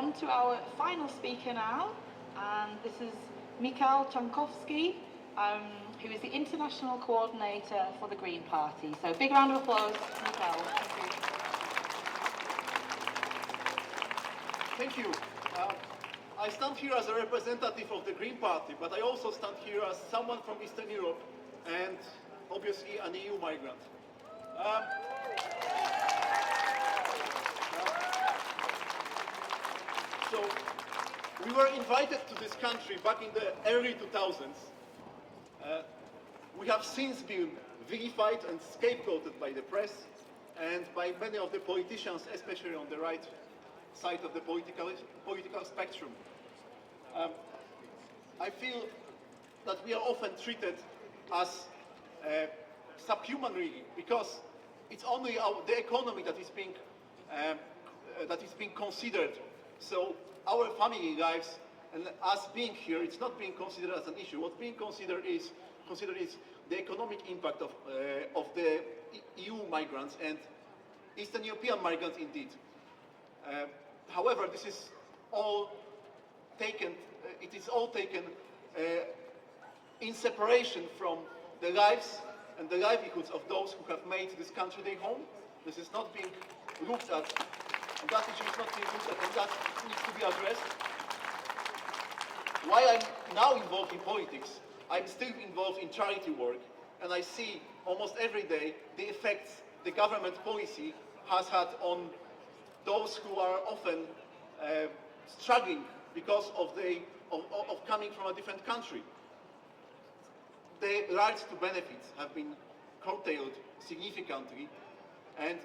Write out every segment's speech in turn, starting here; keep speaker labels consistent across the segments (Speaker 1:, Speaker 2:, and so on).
Speaker 1: on to our final speaker now, and this is Michal Chantkowski, who is the International Coordinator for the Green Party. So big round of applause, Michal.
Speaker 2: Thank you. I stand here as a representative of the Green Party, but I also stand here as someone from Eastern Europe and obviously an EU migrant. So we were invited to this country back in the early 2000s. We have since been vilified and scapegoated by the press and by many of the politicians, especially on the right side of the political spectrum. I feel that we are often treated as subhuman, really, because it's only the economy that is being considered. So our family lives and us being here, it's not being considered as an issue. What's being considered is the economic impact of the EU migrants and Eastern European migrants, indeed. However, this is all taken. It is all taken in separation from the lives and the livelihoods of those who have made this country their home. This is not being looked at. And that issue is not being looked at, and that needs to be addressed. Why I'm now involved in politics, I'm still involved in charity work, and I see almost every day the effects the government policy has had on those who are often struggling because of coming from a different country. The rights to benefits have been curtailed significantly, and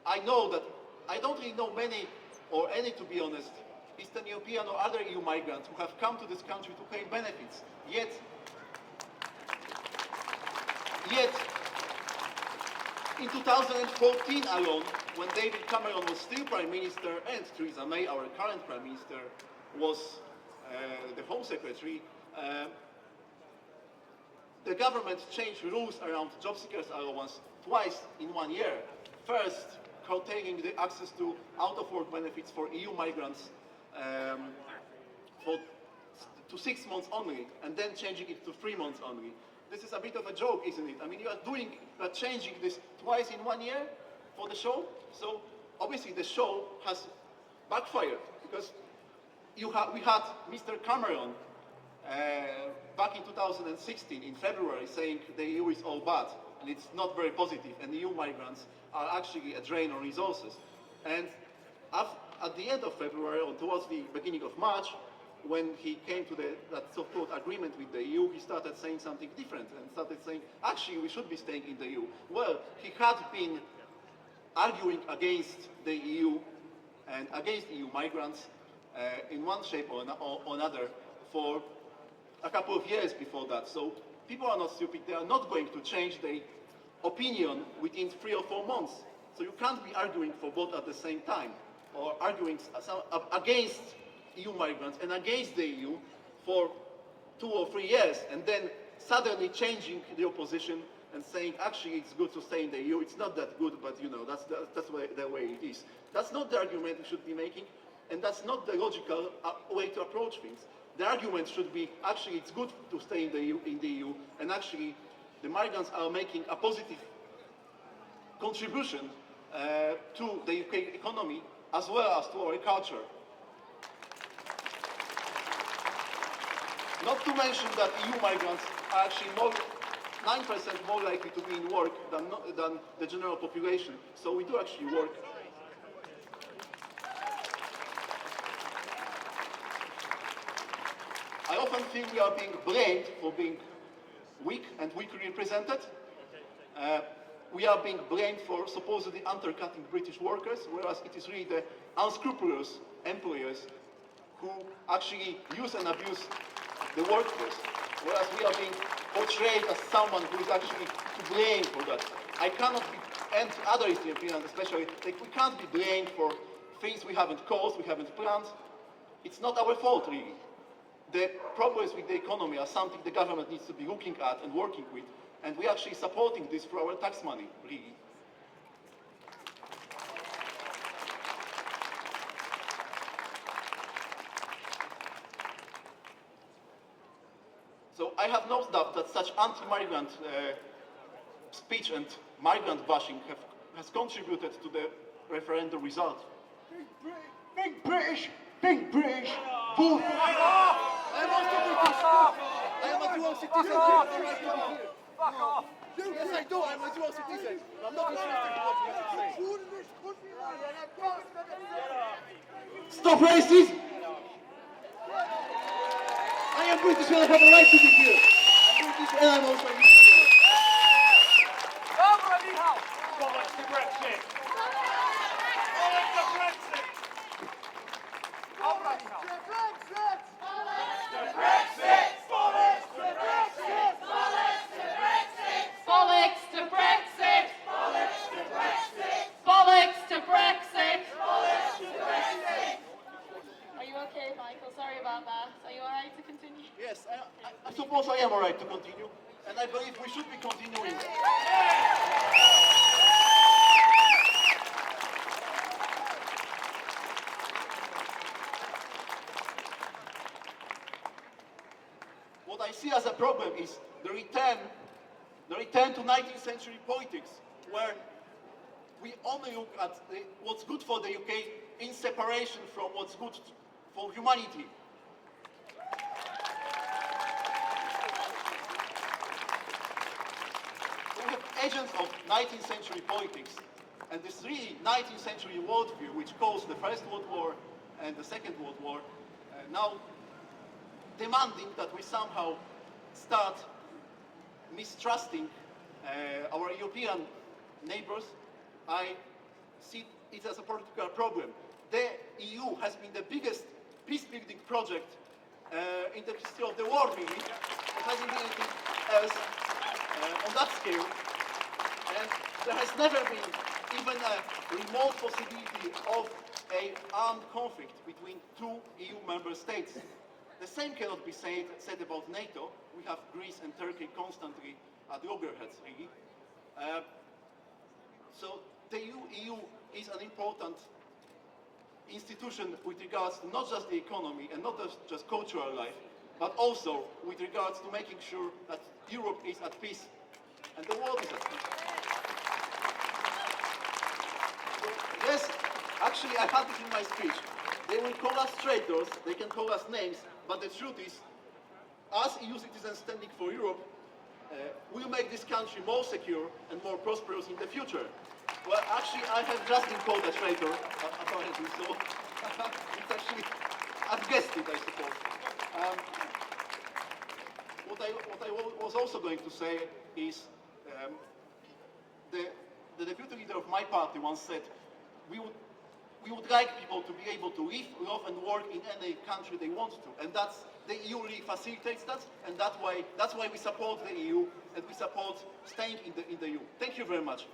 Speaker 2: I know that I don't really know many, or any to be honest, Eastern European or other EU migrants who have come to this country to claim benefits. Yet, in 2014 alone, when David Cameron was still Prime Minister and Theresa May, our current Prime Minister, was the Home Secretary, the government changed rules around job seekers allowance twice in 1 year. First, curtailing the access to out-of-work benefits for EU migrants to 6 months only, and then changing it to 3 months only. This is a bit of a joke, isn't it? I mean, you are changing this twice in 1 year for the show. So obviously the show has backfired, because we had Mr. Cameron back in 2016 in February saying the EU is all bad and it's not very positive, and EU migrants are actually a drain on resources. And at the end of February, or towards the beginning of March, when he came to that so-called agreement with the EU, he started saying something different and started saying, actually, we should be staying in the EU. Well, he had been arguing against the EU and against EU migrants in one shape or another for a couple of years before that. So people are not stupid. They are not going to change their opinion within 3 or 4 months. So you can't be arguing for both at the same time, or arguing against EU migrants and against the EU for 2 or 3 years, and then suddenly changing the opposition and saying, actually, it's good to stay in the EU. It's not that good, but you know, that's the way it is. That's not the argument we should be making, and that's not the logical way to approach things. The argument should be, actually, it's good to stay in the EU, and actually, the migrants are making a positive contribution to the UK economy as well as to our culture. Not to mention that EU migrants are actually 9% more likely to be in work than the general population. So we do actually work. I often feel we are being blamed for being weak and weakly represented. We are being blamed for supposedly undercutting British workers, whereas it is really the unscrupulous employers who actually use and abuse the workforce, whereas we are being portrayed as someone who is actually to blame for that. I cannot be, and other Eastern Europeans especially, like, we can't be blamed for things we haven't caused, we haven't planned. It's not our fault, really. The problems with the economy are something the government needs to be looking at and working with, and we're actually supporting this through our tax money, really. So I have no doubt that such anti-migrant speech and migrant bashing has contributed to the referendum result.
Speaker 3: Big British, bull.
Speaker 2: I am also British. I am a dual citizen.
Speaker 3: Fuck off!
Speaker 2: Yes, I do. I am a dual citizen. I'm not interested in what you have to say. Stop racism! I am British and I have a right to be here. I'm British and I'm also a citizen.
Speaker 3: Dobra, Michal! Bollocks to Brexit! Bollocks to Brexit! Dobra, Michal!
Speaker 1: Bollocks to Brexit! Bollocks to Brexit! Are you okay, Michael? Sorry about that. Are you alright to continue?
Speaker 2: Yes, I suppose I am alright to continue. And I believe we should be continuing. What I see as a problem is the return to 19th century politics, where we only look at what's good for the UK in separation from what's good for humanity. We have agents of 19th century politics, and this really 19th century worldview, which caused the First World War and the Second World War, now demanding that we somehow start mistrusting our European neighbors. I see it as a particular problem. The EU has been the biggest peace-building project in the history of the world, really. There hasn't been anything else on that scale. And there has never been even a remote possibility of an armed conflict between two EU member states. The same cannot be said about NATO. We have Greece and Turkey constantly at loggerheads, really. So the EU is an important institution with regards to not just the economy and not just cultural life, but also with regards to making sure that Europe is at peace and the world is at peace. So, yes, actually I had it in my speech. They will call us traitors, they can call us names, but the truth is, as EU citizens standing for Europe, we'll make this country more secure and more prosperous in the future. Well, actually, I have just been called a traitor, apparently, so it's actually, I've guessed it, I suppose. What I was also going to say is, the deputy leader of my party once said, we would like people to be able to live, love and work in any country they want to. And the EU really facilitates that, and that's why we support the EU and we support staying in the EU. Thank you very much.